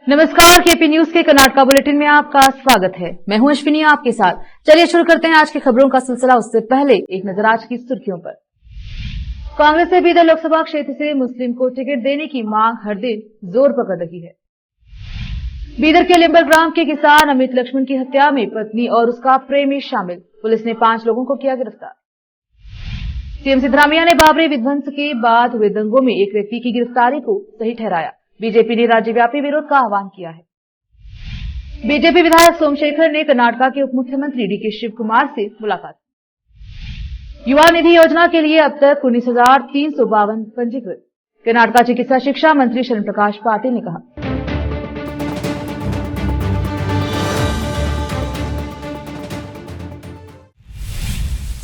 नमस्कार, KP news के Karnataka bulletin में आपका स्वागत है। मैं हूं अश्विनी आपके साथ। चलिए शुरू करते हैं आज की खबरों का सिलसिला। उससे पहले एक नजर आज की सुर्खियों पर। कांग्रेस से बीदर लोकसभा क्षेत्र से मुस्लिम को टिकट देने की मांग हर दिन जोर पकड़ रही है। बीदर के लिम्बर ग्राम के किसान अमित लक्ष्मण की हत्या में पत्नी और उसका प्रेमी शामिल। पुलिस ने 5 लोगों को किया गिरफ्तार। सीएम सिद्धरामैया ने बाबरी विध्वंस के बाद हुए दंगों में एक व्यक्ति की गिरफ्तारी को सही ठहराया। बीजेपी ने राज्यव्यापी विरोध का आह्वान किया है। बीजेपी विधायक सोमशेखर ने कर्नाटका के उप मुख्यमंत्री डीके शिव कुमार से मुलाकात। युवा निधि योजना के लिए अब तक 19,352 पंजीकृत। कर्नाटका चिकित्सा शिक्षा मंत्री शरण प्रकाश पाटिल ने कहा।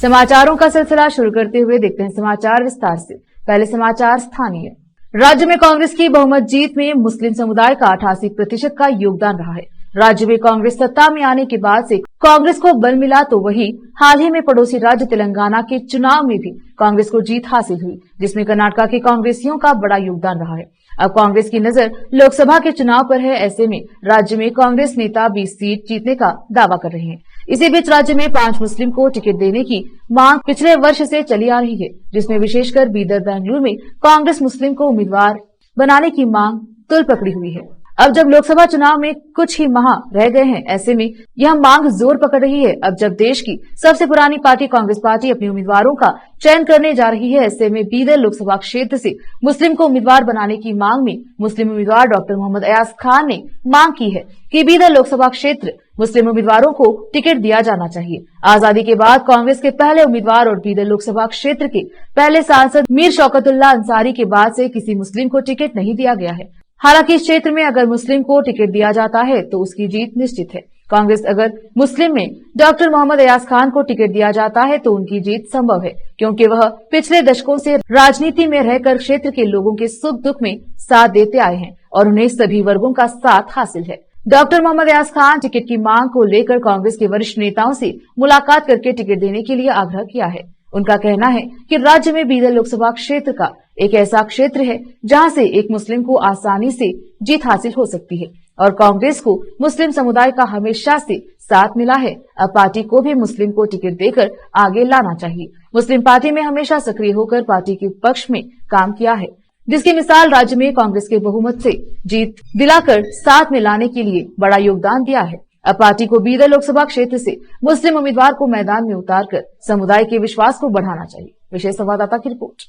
समाचारों का सिलसिला शुरू करते हुए देखते हैं समाचार विस्तार से। पहले समाचार स्थानीय। राज्य में कांग्रेस की बहुमत जीत में मुस्लिम समुदाय का 88% का योगदान रहा है। राज्य में कांग्रेस सत्ता में आने के बाद से कांग्रेस को बल मिला, तो वही हाल ही में पड़ोसी राज्य तेलंगाना के चुनाव में भी कांग्रेस को जीत हासिल हुई, जिसमें कर्नाटका के कांग्रेसियों का बड़ा योगदान रहा है। अब कांग्रेस की नजर लोकसभा के चुनाव पर है। ऐसे में राज्य में कांग्रेस नेता 20 सीट जीतने का दावा कर रहे हैं। इसी बीच राज्य में 5 मुस्लिम को टिकट देने की मांग पिछले वर्ष से चली आ रही है, जिसमें विशेषकर बीदर, बेंगलुरु में कांग्रेस मुस्लिम को उम्मीदवार बनाने की मांग तुल पकड़ी हुई है। अब जब लोकसभा चुनाव में कुछ ही माह रह गए हैं, ऐसे में यह मांग जोर पकड़ रही है। अब जब देश की सबसे पुरानी पार्टी कांग्रेस पार्टी अपने उम्मीदवारों का चयन करने जा रही है, ऐसे में बीदर लोकसभा क्षेत्र से मुस्लिम को उम्मीदवार बनाने की मांग में मुस्लिम उम्मीदवार डॉक्टर मोहम्मद अयाज खान ने मांग की है कि बीदर लोकसभा क्षेत्र मुस्लिम उम्मीदवारों को टिकट दिया जाना चाहिए। आजादी के बाद कांग्रेस के पहले उम्मीदवार और बीदर लोकसभा क्षेत्र के पहले सांसद मीर शौकतुल्ला अंसारी के बाद से किसी मुस्लिम को टिकट नहीं दिया गया है। हालांकि इस क्षेत्र में अगर मुस्लिम को टिकट दिया जाता है तो उसकी जीत निश्चित है। कांग्रेस अगर मुस्लिम में डॉक्टर मोहम्मद अयाज खान को टिकट दिया जाता है तो उनकी जीत संभव है, क्योंकि वह पिछले दशकों से राजनीति में रहकर क्षेत्र के लोगों के सुख दुख में साथ देते आए हैं और उन्हें सभी वर्गों का साथ हासिल है। डॉक्टर मोहम्मद अयाज खान टिकट की मांग को लेकर कांग्रेस के वरिष्ठ नेताओं से मुलाकात करके टिकट देने के लिए आग्रह किया है। उनका कहना है कि राज्य में बीदर लोकसभा क्षेत्र का एक ऐसा क्षेत्र है जहां से एक मुस्लिम को आसानी से जीत हासिल हो सकती है और कांग्रेस को मुस्लिम समुदाय का हमेशा से साथ मिला है। अब पार्टी को भी मुस्लिम को टिकट देकर आगे लाना चाहिए। मुस्लिम पार्टी में हमेशा सक्रिय होकर पार्टी के पक्ष में काम किया है, जिसकी मिसाल राज्य में कांग्रेस के बहुमत से जीत दिलाकर साथ में लाने के लिए बड़ा योगदान दिया है। अब पार्टी को बीदर लोकसभा क्षेत्र से मुस्लिम उम्मीदवार को मैदान में उतारकर समुदाय के विश्वास को बढ़ाना चाहिए। विशेष संवाददाता की रिपोर्ट।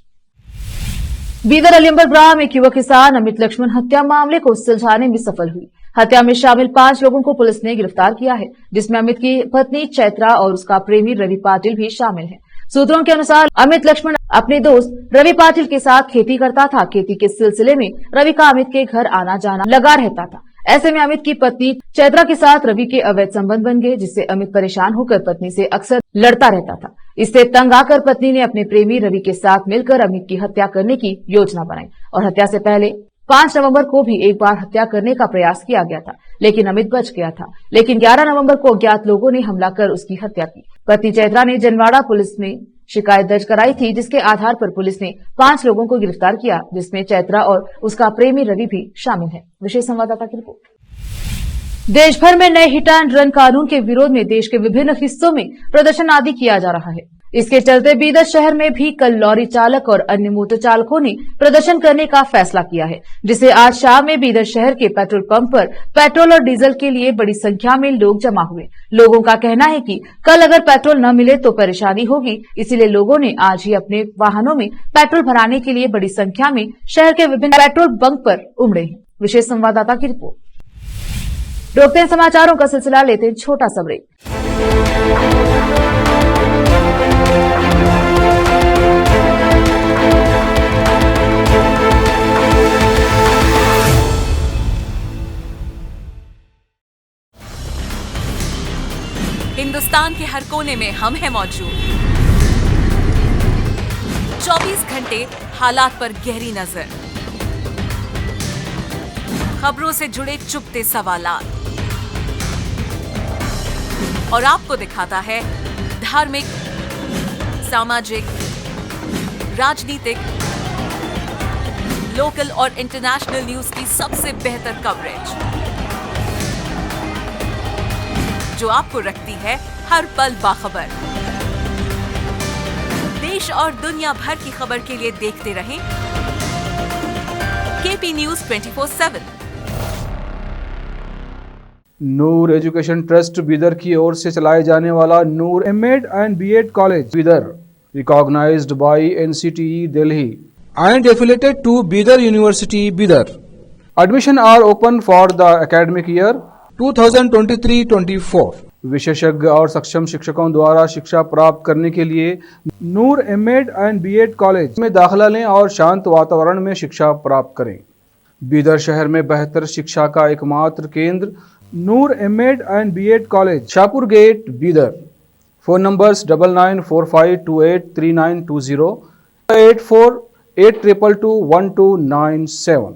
बीदर अलिम्बर ग्राम एक युवक किसान अमित लक्ष्मण हत्या मामले को सुलझाने में सफल हुई। हत्या में शामिल 5 लोगों को पुलिस ने गिरफ्तार किया है, जिसमें अमित की पत्नी चैत्रा और उसका प्रेमी रवि पाटिल भी शामिल है। सूत्रों के अनुसार अमित लक्ष्मण अपने दोस्त रवि पाटिल के साथ खेती करता था। खेती के सिलसिले में रवि का अमित के घर आना जाना लगा रहता था। ऐसे में अमित की पत्नी चैत्रा के साथ रवि के अवैध संबंध बन गए, जिससे अमित परेशान होकर पत्नी से अक्सर लड़ता रहता था। इससे तंग आकर पत्नी ने अपने प्रेमी रवि के साथ मिलकर अमित की हत्या करने की योजना बनाई और हत्या से पहले 5 नवंबर को भी एक बार हत्या करने का प्रयास किया गया था, लेकिन अमित बच गया था। लेकिन 11 नवंबर को अज्ञात लोगों ने हमला कर उसकी हत्या की। पत्नी चैत्रा ने जनवाड़ा पुलिस में शिकायत दर्ज कराई थी, जिसके आधार पर पुलिस ने 5 लोगों को गिरफ्तार किया, जिसमें चैत्रा और उसका प्रेमी रवि भी शामिल है। विशेष संवाददाता की रिपोर्ट। देश भर में नए हिट एंड रन कानून के विरोध में देश के विभिन्न हिस्सों में प्रदर्शन आदि किया जा रहा है। इसके चलते बीदर शहर में भी कल लॉरी चालक और अन्य मोटर चालकों ने प्रदर्शन करने का फैसला किया है, जिसे आज शाम में बीदर शहर के पेट्रोल पंप पर पेट्रोल और डीजल के लिए बड़ी संख्या में लोग जमा हुए। लोगों का कहना है कि कल अगर पेट्रोल न मिले तो परेशानी होगी, इसीलिए लोगों ने आज ही अपने वाहनों में पेट्रोल भराने के लिए बड़ी संख्या में शहर के विभिन्न पेट्रोल बंक पर उमड़े हैं। विशेष संवाददाता की रिपोर्ट। रोकते हैं समाचारों का सिलसिला, लेते हैं छोटा सा ब्रेक। हिंदुस्तान के हर कोने में हम हैं मौजूद। 24 घंटे हालात पर गहरी नजर, खबरों से जुड़े चुपते सवालात और आपको दिखाता है धार्मिक, सामाजिक, राजनीतिक, लोकल और इंटरनेशनल न्यूज की सबसे बेहतर कवरेज जो आपको रखती है हर पल बाखबर। देश और दुनिया भर की खबर के लिए देखते रहें KP news 24/7। Noor education trust Bidar की ओर से चलाए जाने वाला Noor MEd and BEd college Bidar, recognised by NCTE Delhi and affiliated to Bidar University, Bidar. Admission are open for the academic year 2023-24. विशेषज्ञ और सक्षम शिक्षकों द्वारा शिक्षा प्राप्त करने के लिए नूर एमएड एंड बीएड कॉलेज में दाखिला लें और शांत वातावरण में शिक्षा प्राप्त करें। बीदर शहर में बेहतर शिक्षा का एकमात्र केंद्र Noor MEd and BEd college, Shahpur gate, Bidar. Phone numbers 9945283920, 8482221297।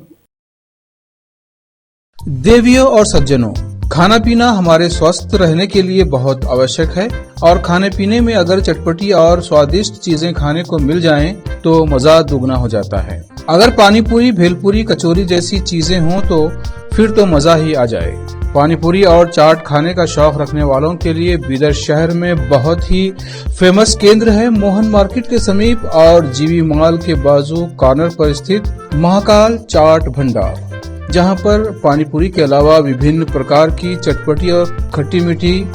देवियों और सज्जनों, खाना पीना हमारे स्वस्थ रहने के लिए बहुत आवश्यक है और खाने पीने में अगर चटपटी और स्वादिष्ट चीजें खाने को मिल जाएं तो मजा दुगना हो जाता है। अगर पानी पूरी, भेलपूरी, कचौरी जैसी चीजें हों तो फिर तो मजा ही आ जाए। पानीपुरी और चाट खाने का शौक रखने वालों के लिए बीदर शहर में बहुत ही फेमस केंद्र है मोहन मार्केट के समीप और जीवी मॉल के बाजू कॉर्नर पर स्थित महाकाल चाट भंडार, जहां पर पानीपुरी के अलावा विभिन्न प्रकार की चटपटी और खट्टी मीठी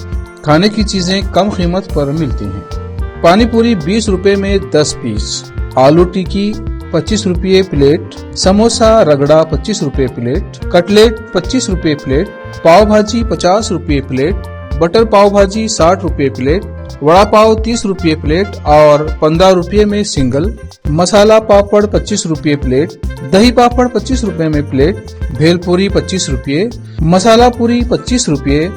खाने की चीजें कम कीमत पर मिलती हैं। पानीपुरी 20 रुपए में 10 पीस, आलू टिक्की 25 रुपये प्लेट, समोसा रगड़ा 25 रुपये प्लेट, कटलेट 25 रुपये प्लेट, पाव भाजी 50 रुपये प्लेट, बटर पाव भाजी 60 रुपये प्लेट, वड़ा पाव 30 रुपये प्लेट और 15 रुपये में सिंगल, मसाला पापड़ 25 रुपये प्लेट, दही पापड़ 25 रुपये में प्लेट, भेलपूरी 25 रुपये, मसाला पूरी 25 रुपये,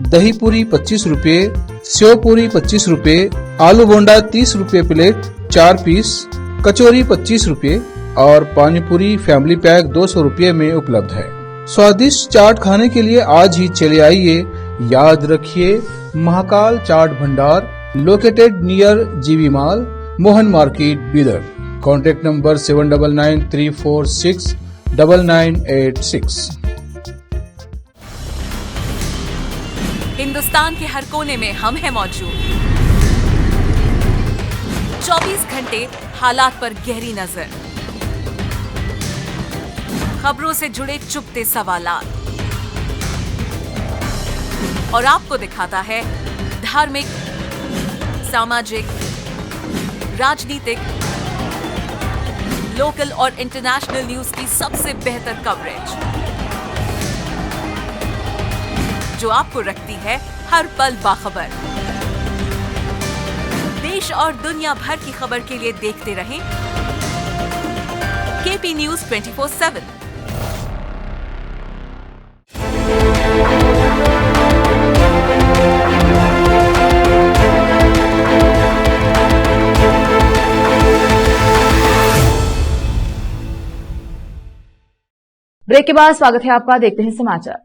दही पूरी 25 रुपये, सेव पूरी 25 रुपये, आलू बोंडा 30 रुपये प्लेट 4 पीस, कचौरी 25 रुपये और पानीपुरी फैमिली पैक 200 रुपये में उपलब्ध है। स्वादिष्ट चाट खाने के लिए आज ही चले आइए। याद रखिए, महाकाल चाट भंडार, लोकेटेड नियर जीवी mall, Mohan market, Bidar. Contact number 7993469986। Hindustan के हर कोने में हम हैं मौजूद। 24 घंटे हालात पर गहरी नजर, खबरों से जुड़े चुपते सवालात और आपको दिखाता है धार्मिक, सामाजिक, राजनीतिक, लोकल और इंटरनेशनल न्यूज की सबसे बेहतर कवरेज जो आपको रखती है हर पल बाखबर। देश और दुनिया भर की खबर के लिए देखते रहें केपी न्यूज 24/7। ब्रेक के बाद स्वागत है आपका। देखते हैं समाचार।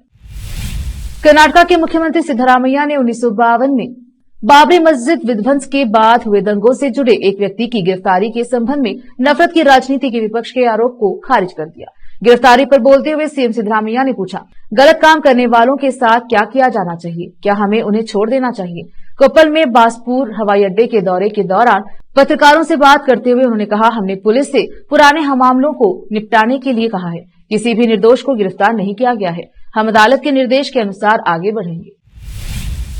कर्नाटक के मुख्यमंत्री सिद्धरामैया ने 1952 में बाबरी मस्जिद विध्वंस के बाद हुए दंगों से जुड़े एक व्यक्ति की गिरफ्तारी के संबंध में नफरत की राजनीति के विपक्ष के आरोप को खारिज कर दिया। गिरफ्तारी पर बोलते हुए सीएम सिद्धरामैया ने पूछा, गलत काम करने वालों के साथ क्या किया जाना चाहिए? क्या हमें उन्हें छोड़ देना चाहिए? कोप्पल में बासपुर हवाई अड्डे के दौरे के दौरान पत्रकारों से बात करते हुए उन्होंने कहा, हमने पुलिस से पुराने मामलों को निपटाने के लिए कहा है। किसी भी निर्दोष को गिरफ्तार नहीं किया गया है। हम अदालत के निर्देश के अनुसार आगे बढ़ेंगे।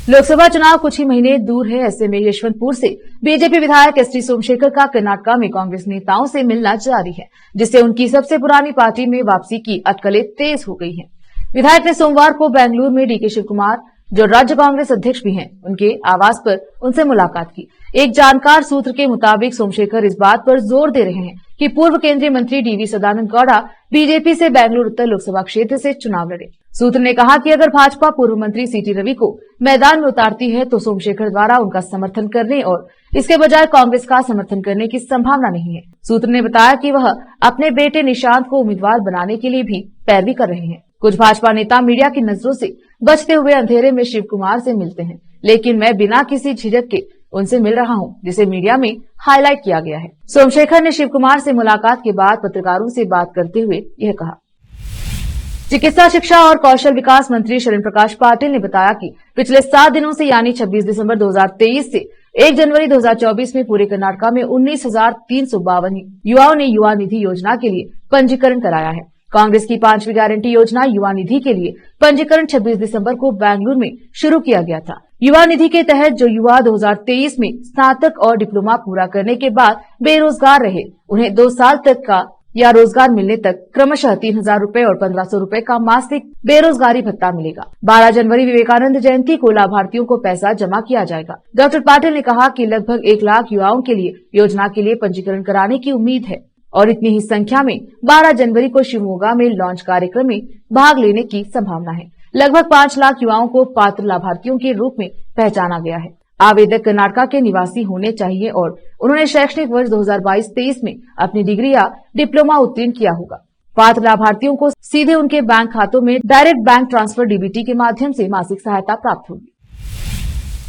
लोकसभा चुनाव कुछ ही महीने दूर है। ऐसे में यशवंतपुर से बीजेपी विधायक एसटी सोमशेखर का कर्नाटक में कांग्रेस नेताओं से मिलना जारी है, जिससे उनकी सबसे पुरानी पार्टी में वापसी की अटकलें तेज हो गई हैं। विधायक ने सोमवार को बेंगलुरु में डीके शिव कुमार, जो राज्य कांग्रेस अध्यक्ष भी हैं, उनके आवास पर उनसे मुलाकात की। एक जानकार सूत्र के मुताबिक सोमशेखर इस बात पर जोर दे रहे हैं कि पूर्व केंद्रीय मंत्री डीवी सदानंद गौड़ा बीजेपी से बेंगलुरु उत्तर लोकसभा क्षेत्र से चुनाव लड़े। सूत्र ने कहा कि अगर भाजपा पूर्व मंत्री सीटी रवि को मैदान में उतारती है तो सोमशेखर द्वारा उनका समर्थन करने और इसके बजाय कांग्रेस का समर्थन करने की संभावना नहीं है। सूत्र ने बताया कि वह अपने बेटे निशांत को उम्मीदवार बनाने के लिए भी पैरवी कर रहे हैं। कुछ भाजपा नेता मीडिया की नजरों से बचते हुए अंधेरे में शिव कुमार से मिलते हैं, लेकिन मैं बिना किसी झिझक के उनसे मिल रहा हूं, जिसे मीडिया में हाईलाइट किया गया है। सोमशेखर ने शिव कुमार से मुलाकात के बाद पत्रकारों से बात करते हुए यह कहा। चिकित्सा शिक्षा और कौशल विकास मंत्री शरण प्रकाश पाटिल ने बताया कि पिछले 7 दिनों से यानी 26 दिसंबर 2023 से 1 जनवरी 2024 में पूरे कर्नाटक में 19,352 युवाओं ने युवा निधि योजना के लिए पंजीकरण कराया है। कांग्रेस की 5वीं गारंटी योजना युवा निधि के लिए पंजीकरण 26 दिसंबर को बेंगलुरु में शुरू किया गया था। युवा निधि के तहत जो युवा 2023 में स्नातक और डिप्लोमा पूरा करने के बाद बेरोजगार रहे, उन्हें 2 साल तक का या रोजगार मिलने तक क्रमशः 3,000 रूपये और 1,500 रूपये का मासिक बेरोजगारी भत्ता मिलेगा। 12 जनवरी विवेकानंद जयंती को लाभार्थियों को पैसा जमा किया जाएगा। डॉक्टर पाटिल ने कहा कि लगभग 1 लाख युवाओं के लिए योजना के लिए पंजीकरण कराने की उम्मीद है और इतनी ही संख्या में 12 जनवरी को शिवमोगा में लॉन्च कार्यक्रम में भाग लेने की संभावना है। लगभग 5 लाख युवाओं को पात्र लाभार्थियों के रूप में पहचाना गया है। आवेदक कर्नाटक के निवासी होने चाहिए और उन्होंने शैक्षणिक वर्ष 2022-23 में अपनी डिग्री या डिप्लोमा उत्तीर्ण किया होगा। पात्र लाभार्थियों को सीधे उनके बैंक खातों में डायरेक्ट बैंक ट्रांसफर डीबीटी के माध्यम से मासिक सहायता प्राप्त होगी।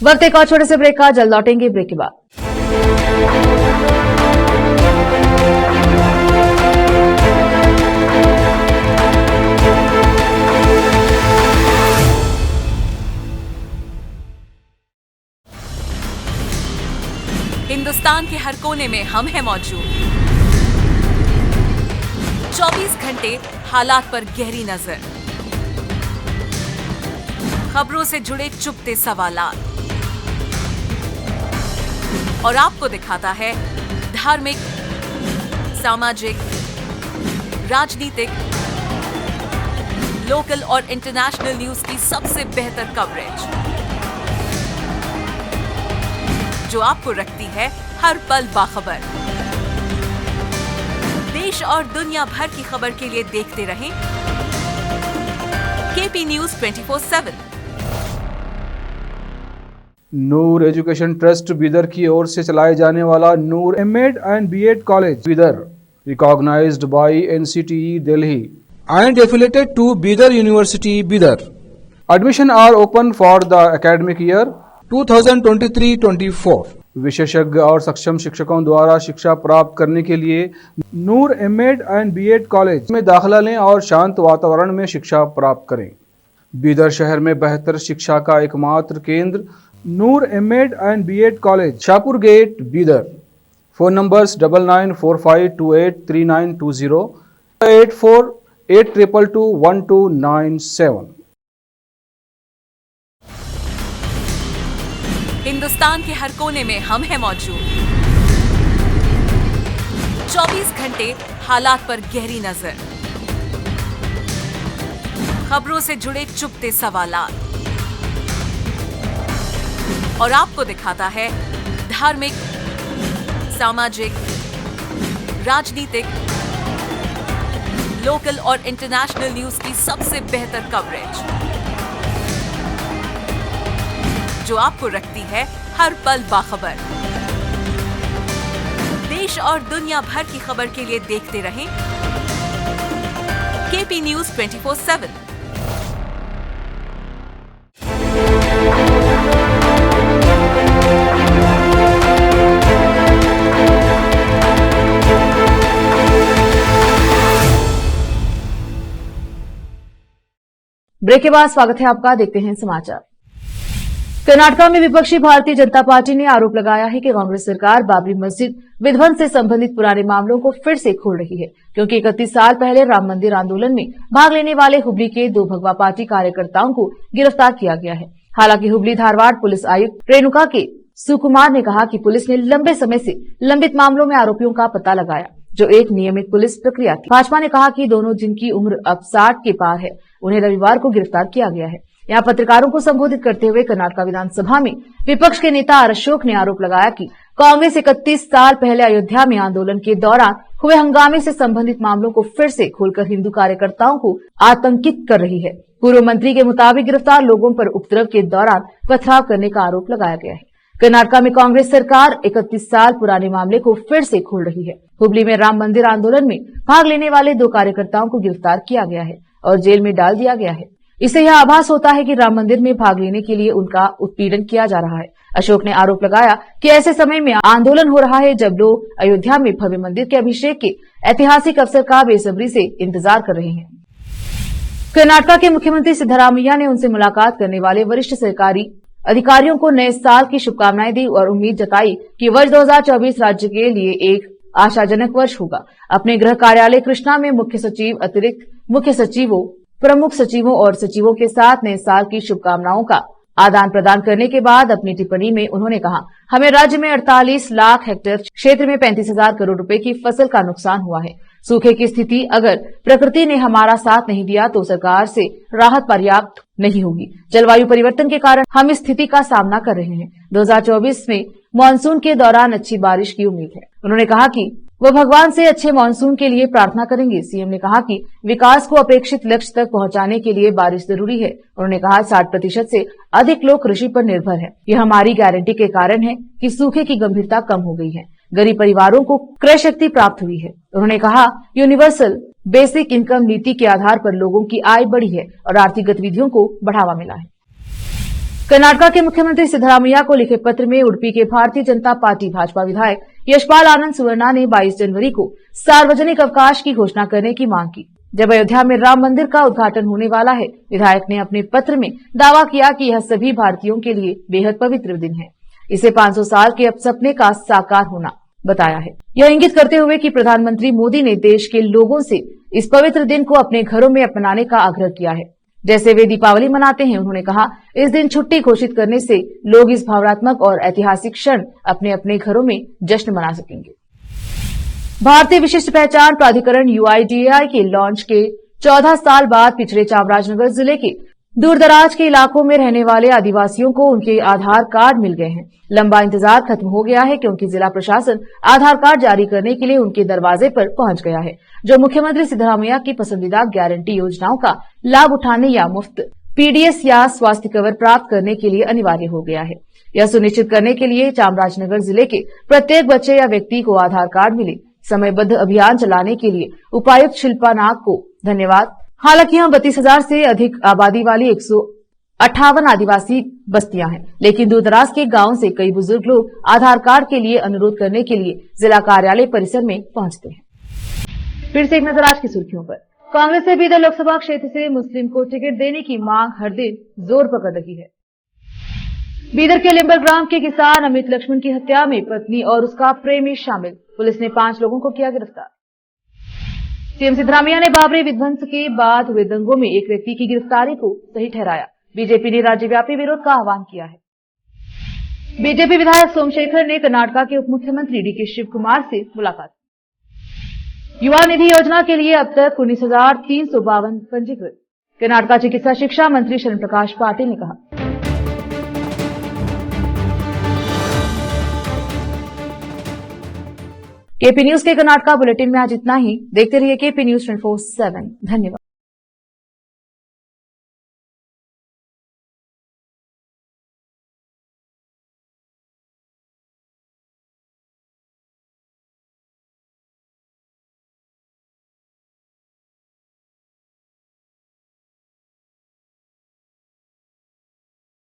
वक्त एक और छोटे से ब्रेक का, जल्द लौटेंगे ब्रेक के बाद। हिंदुस्तान के हर कोने में हम हैं मौजूद। 24 घंटे हालात पर गहरी नजर, खबरों से जुड़े चुपते सवालात और आपको दिखाता है धार्मिक, सामाजिक, राजनीतिक, लोकल और इंटरनेशनल न्यूज की सबसे बेहतर कवरेज, जो आपको रखती है हर पल बाखबर। देश और दुनिया भर की खबर के लिए देखते रहें KP news 24/7। Noor education trust Bidar की ओर से चलाए जाने वाला Noor MEd and BEd college Bidar, recognised by NCTE Delhi and affiliated to Bidar University, Bidar. Admission are open for the academic year 2023-24. विशेषज्ञ और सक्षम शिक्षकों द्वारा शिक्षा प्राप्त करने के लिए नूर एमएड एंड बीएड कॉलेज में दाखिला लें और शांत वातावरण में शिक्षा प्राप्त करें। बीदर शहर में बेहतर शिक्षा का एकमात्र केंद्र Noor MEd and BEd college, Shahpur gate, Bidar. Phone numbers 9945283920, 8482221297। Hindustan के हर कोने में हम हैं मौजूद। 24 घंटे हालात पर गहरी नजर, खबरों से जुड़े चुपते सवालात और आपको दिखाता है धार्मिक, सामाजिक, राजनीतिक, लोकल और इंटरनेशनल न्यूज की सबसे बेहतर कवरेज, जो आपको रखती है हर पल बाखबर। देश और दुनिया भर की खबर के लिए देखते रहें केपी न्यूज 24/7। ब्रेक के बाद स्वागत है आपका, देखते हैं समाचार। कर्नाटक में विपक्षी भारतीय जनता पार्टी ने आरोप लगाया है कि कांग्रेस सरकार बाबरी मस्जिद विध्वंस से संबंधित पुराने मामलों को फिर से खोल रही है, क्योंकि 31 साल पहले राम मंदिर आंदोलन में भाग लेने वाले हुबली के 2 भगवा पार्टी कार्यकर्ताओं को गिरफ्तार किया गया है। हालांकि हुबली धारवाड़ पुलिस आयुक्त रेणुका के सुकुमार ने कहा कि पुलिस ने लंबे समय से लंबित मामलों में आरोपियों का पता लगाया, जो एक नियमित पुलिस प्रक्रिया थी। भाजपा ने कहा कि दोनों, जिनकी उम्र अब 60 के पार है, उन्हें रविवार को गिरफ्तार किया गया है। यहाँ पत्रकारों को संबोधित करते हुए कर्नाटक विधानसभा में विपक्ष के नेता आर अशोक ने आरोप लगाया कि कांग्रेस 31 साल पहले अयोध्या में आंदोलन के दौरान हुए हंगामे से संबंधित मामलों को फिर से खोलकर हिंदू कार्यकर्ताओं को आतंकित कर रही है। पूर्व मंत्री के मुताबिक गिरफ्तार लोगों पर उपद्रव के दौरान पथराव करने का आरोप लगाया गया है। कर्नाटक में कांग्रेस सरकार 31 साल पुराने मामले को फिर से खोल रही है। हुबली में राम मंदिर आंदोलन में भाग लेने वाले 2 कार्यकर्ताओं को गिरफ्तार किया गया है और जेल में डाल दिया गया है। इससे यह आभास होता है कि राम मंदिर में भाग लेने के लिए उनका उत्पीड़न किया जा रहा है। अशोक ने आरोप लगाया कि ऐसे समय में आंदोलन हो रहा है जब लोग अयोध्या में भव्य मंदिर के अभिषेक के ऐतिहासिक अवसर का बेसब्री से इंतजार कर रहे हैं। कर्नाटक के मुख्यमंत्री सिद्धरामैया ने उनसे मुलाकात करने वाले वरिष्ठ सरकारी अधिकारियों को नए साल की शुभकामनाएं दी और उम्मीद जताई कि वर्ष 2024 राज्य के लिए एक आशाजनक वर्ष होगा। अपने गृह कार्यालय कृष्णा में मुख्य सचिव, अतिरिक्त मुख्य सचिवों, प्रमुख सचिवों और सचिवों के साथ नए साल की शुभकामनाओं का आदान प्रदान करने के बाद अपनी टिप्पणी में उन्होंने कहा, हमें राज्य में 48 लाख हेक्टेयर क्षेत्र में 35,000 करोड़ रुपए की फसल का नुकसान हुआ है। सूखे की स्थिति अगर प्रकृति ने हमारा साथ नहीं दिया तो सरकार से राहत पर्याप्त नहीं होगी। जलवायु परिवर्तन के कारण हम इस स्थिति का सामना कर रहे हैं। 2024 में मानसून के दौरान अच्छी बारिश की उम्मीद है। उन्होंने कहा कि वो भगवान से अच्छे मानसून के लिए प्रार्थना करेंगे। सीएम ने कहा कि विकास को अपेक्षित लक्ष्य तक पहुंचाने के लिए बारिश जरूरी है। उन्होंने कहा 60% से अधिक लोग कृषि पर निर्भर हैं। यह हमारी गारंटी के कारण है कि सूखे की गंभीरता कम हो गई है। गरीब परिवारों को क्रय शक्ति प्राप्त हुई है। उन्होंने कहा यूनिवर्सल बेसिक इनकम नीति के आधार पर लोगों की आय बढ़ी है और आर्थिक गतिविधियों को बढ़ावा मिला है। कर्नाटक के मुख्यमंत्री सिद्धरामैया को लिखे पत्र में उडुपी के भारतीय जनता पार्टी भाजपा विधायक यशपाल आनंद सुवर्णा ने 22 जनवरी को सार्वजनिक अवकाश की घोषणा करने की मांग की, जब अयोध्या में राम मंदिर का उद्घाटन होने वाला है। विधायक ने अपने पत्र में दावा किया कि यह सभी भारतीयों के लिए बेहद पवित्र दिन है। इसे 500 साल के सपने का साकार होना बताया है। यह इंगित करते हुए कि प्रधानमंत्री मोदी ने देश के लोगों से इस पवित्र दिन को अपने घरों में अपनाने का आग्रह किया है, जैसे वे दीपावली मनाते हैं। उन्होंने कहा, इस दिन छुट्टी घोषित करने से लोग इस भावनात्मक और ऐतिहासिक क्षण अपने अपने घरों में जश्न मना सकेंगे। भारतीय विशिष्ट पहचान प्राधिकरण UIDAI के लॉन्च के 14 साल बाद पिछड़े चामराजनगर जिले के दूरदराज के इलाकों में रहने वाले आदिवासियों को उनके आधार कार्ड मिल गए हैं। लंबा इंतजार खत्म हो गया है क्योंकि जिला प्रशासन आधार कार्ड जारी करने के लिए उनके दरवाजे पर पहुंच गया है, जो मुख्यमंत्री सिद्धरामैया की पसंदीदा गारंटी योजनाओं का लाभ उठाने या मुफ्त PDS या स्वास्थ्य कवर प्राप्त करने के लिए अनिवार्य हो गया है। यह सुनिश्चित करने के लिए चामराजनगर जिले के प्रत्येक बच्चे या व्यक्ति को आधार कार्ड मिले। समयबद्ध अभियान चलाने के लिए उपायुक्त शिल्पा नाग को धन्यवाद। हालांकि यहाँ 32,000 से अधिक आबादी वाली 158 आदिवासी बस्तियां हैं, लेकिन दूरदराज के गांव से कई बुजुर्ग लोग आधार कार्ड के लिए अनुरोध करने के लिए जिला कार्यालय परिसर में पहुंचते हैं। फिर से एक नजर आज की सुर्खियों पर। कांग्रेस से बीदर लोकसभा क्षेत्र से मुस्लिम को टिकट देने की मांग हर दिन जोर पकड़ रही है। बीदर के लिम्बर ग्राम के किसान अमित लक्ष्मण की हत्या में पत्नी और उसका प्रेमी शामिल। पुलिस ने 5 लोगों को किया गिरफ्तार। सीएम सिद्धरामैया ने बाबरी विध्वंस के बाद हुए दंगों में एक व्यक्ति की गिरफ्तारी को सही ठहराया। बीजेपी ने राज्यव्यापी विरोध का आह्वान किया है। बीजेपी विधायक सोमशेखर ने कर्नाटक के उप मुख्यमंत्री DK शिव कुमार से मुलाकात। युवा निधि योजना के लिए अब तक 19,352 पंजीकृत। कर्नाटक चिकित्सा शिक्षा मंत्री शरण प्रकाश पाटिल ने कहा। KP न्यूज के कर्नाटक बुलेटिन में आज इतना ही। देखते रहिए KP News 24/7। धन्यवाद।